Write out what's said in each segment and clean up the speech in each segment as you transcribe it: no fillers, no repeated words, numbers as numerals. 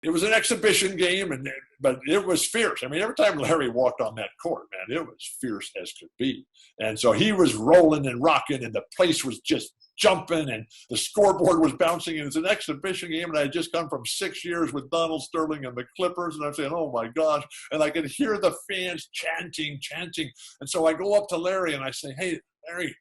it was an exhibition game, but it was fierce. I mean, every time Larry walked on that court, man, it was fierce as could be. And so he was rolling and rocking, and the place was just jumping, and the scoreboard was bouncing, and it's an exhibition game, and I had just come from 6 years with Donald Sterling and the Clippers, and I'm saying, oh my gosh, and I could hear the fans chanting, and so I go up to Larry, and I say, hey, Larry,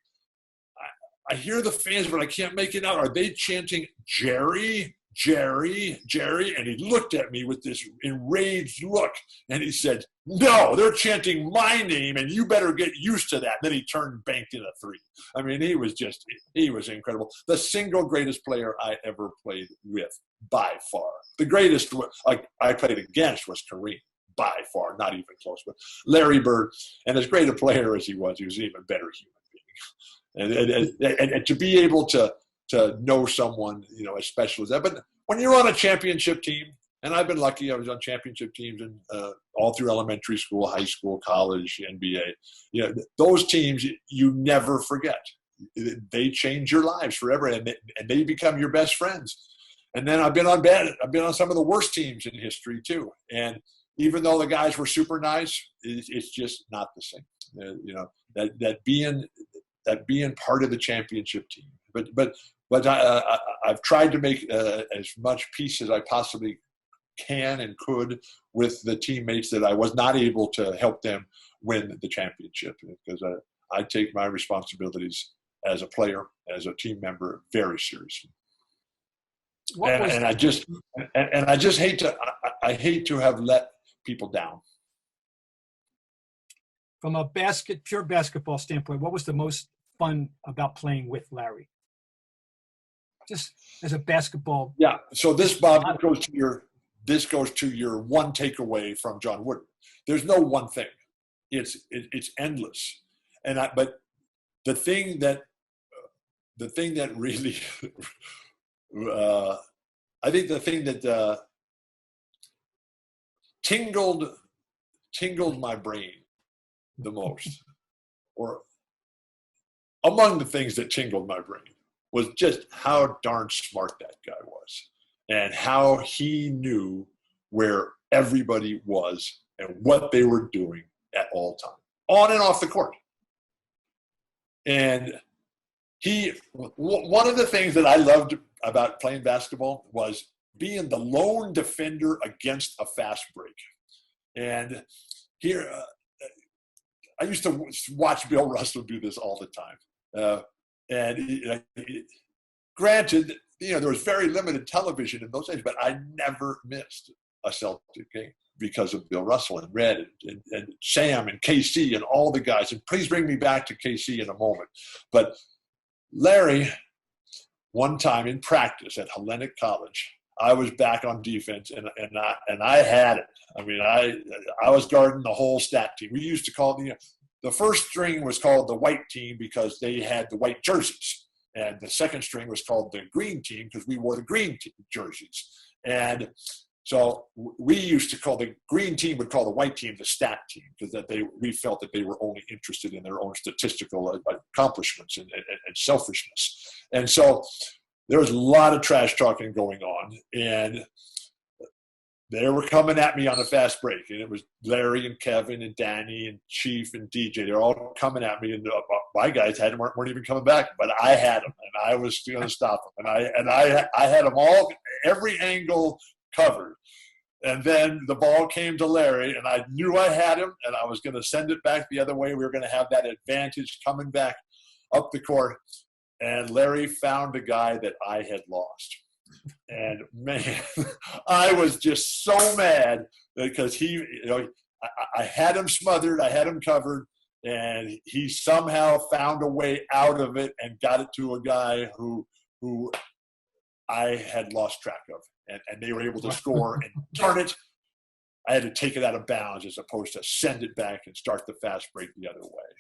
I hear the fans, but I can't make it out. Are they chanting Jerry, Jerry, Jerry? And he looked at me with this enraged look, and he said, no, they're chanting my name, and you better get used to that. And then he turned and banked in a three. I mean, he was incredible. The single greatest player I ever played with, by far. The greatest I played against was Kareem, by far, not even close. But Larry Bird, and as great a player as he was an even better human being. And to be able to know someone, as special as that. But when you're on a championship team, and I've been lucky, I was on championship teams all through elementary school, high school, college, NBA. Those teams you never forget. They change your lives forever, and they become your best friends. And then I've been on some of the worst teams in history too. And even though the guys were super nice, it's just not the same. That being part of the championship team. But I've tried to make as much peace as I possibly can and could with the teammates that I was not able to help them win the championship, because I take my responsibilities as a player, as a team member, very seriously. And I just hate to have let people down. From a pure basketball standpoint, what was the most fun about playing with Larry? Just as a basketball. Yeah. So this, Bob, goes to your one takeaway from John Wooden. There's no one thing. It's endless. But the thing that really, I think the thing that tingled my brain the most, or among the things that tingled my brain, was just how darn smart that guy was, and how he knew where everybody was and what they were doing at all times, on and off the court. And one of the things that I loved about playing basketball was being the lone defender against a fast break. And here, I used to watch Bill Russell do this all the time. Granted, there was very limited television in those days, but I never missed a Celtic game because of Bill Russell and Red and Sam and KC and all the guys. And please bring me back to KC in a moment. But Larry, one time in practice at Hellenic College, I was back on defense, and I had it. I mean, I was guarding the whole stat team. We used to call the first string was called the white team because they had the white jerseys, and the second string was called the green team because we wore the green jerseys. And so we used to call the green team would call the white team the stat team, because we felt that they were only interested in their own statistical accomplishments and selfishness. And so there was a lot of trash talking going on, and they were coming at me on a fast break, and it was Larry and Kevin and Danny and Chief and DJ. They're all coming at me, and my guys weren't even coming back, but I had them, and I was going to stop them, and I had them all, every angle covered. And then the ball came to Larry, and I knew I had him, and I was going to send it back the other way. We were going to have that advantage coming back up the court. And Larry found a guy that I had lost. And man, I was just so mad because I had him smothered, I had him covered, and he somehow found a way out of it and got it to a guy who I had lost track of. And they were able to score and turn it. I had to take it out of bounds as opposed to send it back and start the fast break the other way.